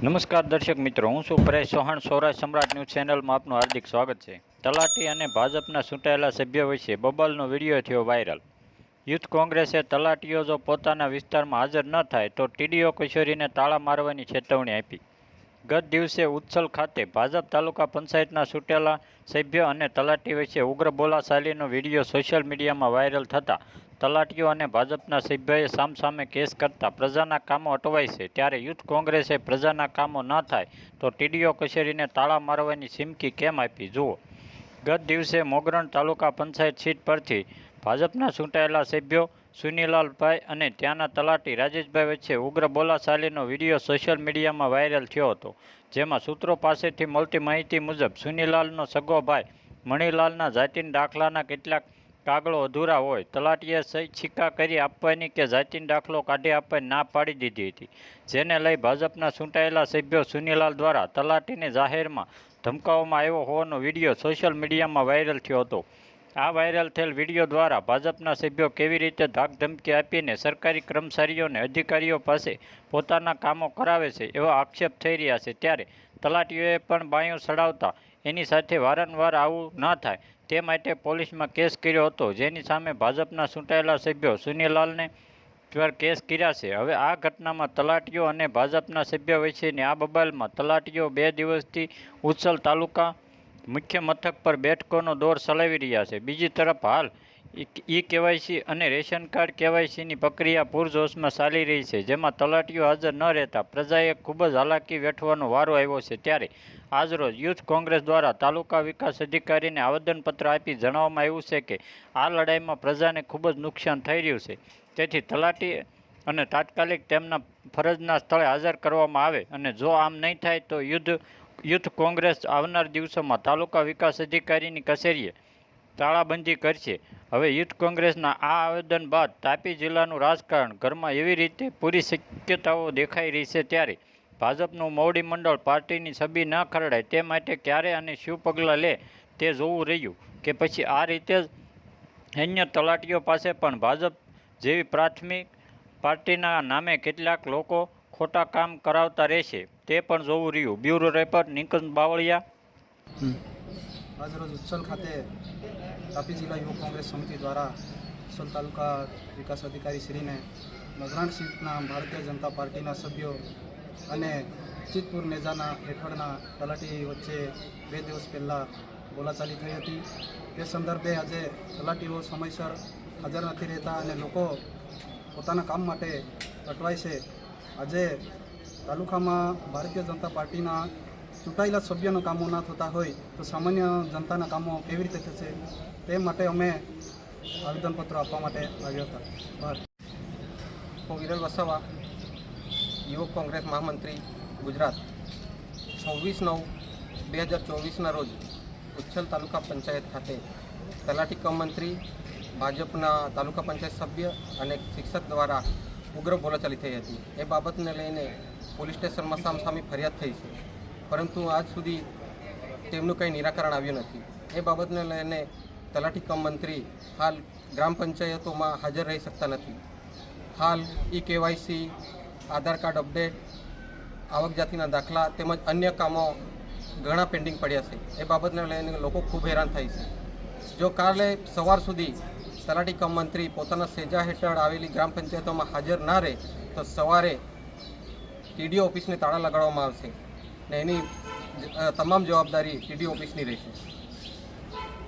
નમસ્કાર દર્શક મિત્રો, હું છું પરેશ ચૌહાણ. સૌરાષ્ટ્ર સમ્રાટ ન્યૂઝ ચેનલમાં આપનું હાર્દિક સ્વાગત છે. તલાટી અને ભાજપના ચૂંટાયેલા સભ્યો વચ્ચે બબલનો વિડીયો થયો વાયરલ. યુથ કોંગ્રેસે તલાટીઓ જો પોતાના વિસ્તારમાં હાજર ન થાય તો ટીડીઓ કચેરીને તાળા મારવાની ચેતવણી આપી. ગત દિવસે ઉચ્છલ ખાતે ભાજપ તાલુકા પંચાયતના ચૂંટેલા સભ્ય અને તલાટી વચ્ચે ઉગ્ર બોલાચાલીનો વિડીયો સોશિયલ મીડિયામાં વાયરલ થતા તલાટીઓ અને ભાજપના સભ્યોએ સામસામે કેસ કરતા પ્રજાના કામો અટવાય છે. ત્યારે યુથ કોંગ્રેસે પ્રજાના કામો ન થાય તો ટીડીઓ કચેરીને તાળા મારવાની ચીમકી કેમ આપી, જુઓ. ગત દિવસે મોગરણ તાલુકા પંચાયત સીટ પરથી ભાજપના ચૂંટાયેલા સભ્યો સુનીલાલભાઈ અને ત્યાંના તલાટી રાજેશભાઈ વચ્ચે ઉગ્ર બોલાચાલીનો વિડીયો સોશિયલ મીડિયામાં વાયરલ થયો હતો. જેમાં સૂત્રો પાસેથી મળતી માહિતી મુજબ સુનીલાલનો સગો ભાઈ મણીલાલના જાતિના દાખલાના કેટલાક કાગળો અધૂરા હોય તલાટીએ છીકા કરી આપવાની કે જાતિનો દાખલો કાઢી આપવાની ના પાડી દીધી હતી. જેને લઈ ભાજપના ચૂંટાયેલા સભ્યો સુનીલાલ દ્વારા તલાટીને જાહેરમાં ધમકાવવામાં આવ્યો હોવાનો વિડીયો સોશિયલ મીડિયામાં વાયરલ થયો હતો. આ વાયરલ થયેલ વિડીયો દ્વારા ભાજપના સભ્યો કેવી રીતે ધાકધમકી આપીને સરકારી કર્મચારીઓને અધિકારીઓ પાસે પોતાના કામો કરાવે છે એવા આક્ષેપ થઈ રહ્યા છે. ત્યારે તલાટીઓએ પણ બાયું ચડાવતા એની સાથે વારંવાર આવું ન થાય તે માટે પોલીસમાં કેસ કર્યો હતો. જેની સામે ભાજપના ચૂંટાયેલા સભ્યો સુનીલાલને પર કેસ કર્યા છે. હવે આ ઘટનામાં તલાટીઓ અને ભાજપના સભ્યો વચ્ચેની આ બબાલમાં તલાટીઓ 2 દિવસથી ઉચ્છલ તાલુકા મુખ્ય મથક પર બેઠકોનો દોર ચલાવી રહ્યા છે. બીજી તરફ હાલ કેવાયસી અને રેશન કાર્ડ કેવાયસીની પ્રક્રિયા પૂરજોશમાં ચાલી રહી છે. જેમાં તલાટીઓ હાજર ન રહેતા પ્રજાએ ખૂબ જ હાલાકી વેઠવાનો વારો આવ્યો છે. ત્યારે આજરોજ યુથ કોંગ્રેસ દ્વારા તાલુકા વિકાસ અધિકારીને આવેદનપત્ર આપી જણાવવામાં આવ્યું છે કે આ લડાઈમાં પ્રજાને ખૂબ જ નુકસાન થઈ રહ્યું છે. તેથી તલાટી અને તાત્કાલિક તેમના ફરજના સ્થળે હાજર કરવામાં આવે અને જો આમ નહીં થાય તો યુથ કોંગ્રેસ આવનાર દિવસોમાં તાલુકા વિકાસ અધિકારીની કચેરીએ તાળાબંધી કરશે. હવે યુથ કોંગ્રેસના આ આવેદન બાદ તાપી જિલ્લાનું રાજકારણ ઘરમાં એવી રીતે પૂરી શક્યતાઓ દેખાઈ રહી છે. ત્યારે ભાજપનું મોવડી મંડળ પાર્ટીની છબી ન ખરડાય તે માટે ક્યારે અને શું પગલાં લે તે જોવું રહ્યું કે પછી આ રીતે જ અન્ય તલાટીઓ પાસે પણ ભાજપ જેવી પ્રાથમિક પાર્ટીના નામે કેટલાક લોકો ખોટા કામ કરાવતા રહેશે તે પણ જોવું રહ્યું. Bureau report Nikunj Bavaliya. આજરોજ ઉચ્છલ ખાતે તાપી જિલ્લા યુવક કોંગ્રેસ સમિતિ દ્વારા ઉચ્છલ તાલુકા વિકાસ અધિકારી શ્રીને મોગરાણ સીટના ભારતીય જનતા પાર્ટીના સભ્યો અને ચિતપુર નેજાના હેઠળના તલાટી વચ્ચે 2 દિવસ પહેલાં બોલાચાલી થઈ હતી. તે સંદર્ભે આજે તલાટીઓ સમયસર હાજર નથી રહેતા અને લોકો પોતાના કામ માટે અટવાય છે. આજે તાલુકામાં ભારતીય જનતા પાર્ટીના ચૂંટાયેલા સભ્યોના કામો ના થતા હોય તો સામાન્ય જનતાના કામો કેવી રીતે થશે તે માટે અમે આવેદનપત્ર આપવા માટે આવ્યા હતા. હું વિરલ વસાવા, યુવક કોંગ્રેસ મહામંત્રી ગુજરાત. 26/9/2024ના રોજ ઉચ્છલ તાલુકા પંચાયત ખાતે તલાટી કમ મંત્રી, ભાજપના તાલુકા પંચાયત સભ્ય અને શિક્ષક દ્વારા ઉગ્ર બોલાચાલી થઈ હતી. એ બાબતને લઈને પોલીસ સ્ટેશનમાં સામસામી ફરિયાદ થઈ છે, પરંતુ આજ સુધી તેમનું કંઈ નિરાકરણ આવ્યું નથી. એ બાબતને લઈને તલાટી કમ મંત્રી હાલ ગ્રામ પંચાયતોમાં હાજર રહી શકતા નથી. હાલ કેવાયસી, આધાર કાર્ડ અપડેટ, આવક જાતિના દાખલા તેમજ અન્ય કામો ઘણા પેન્ડિંગ પડ્યા છે. એ બાબતને લઈને લોકો ખૂબ હેરાન થાય છે. જો કાલે સવાર સુધી તલાટી કમ મંત્રી પોતાના સેજા હેઠળ આવેલી ગ્રામ પંચાયતોમાં હાજર ના રહે તો સવારે ટીડીઓ ઓફિસને તાળા લગાડવામાં આવશે ને એની તમામ જવાબદારી ટીડીઓ ઓફિસની રહેશે.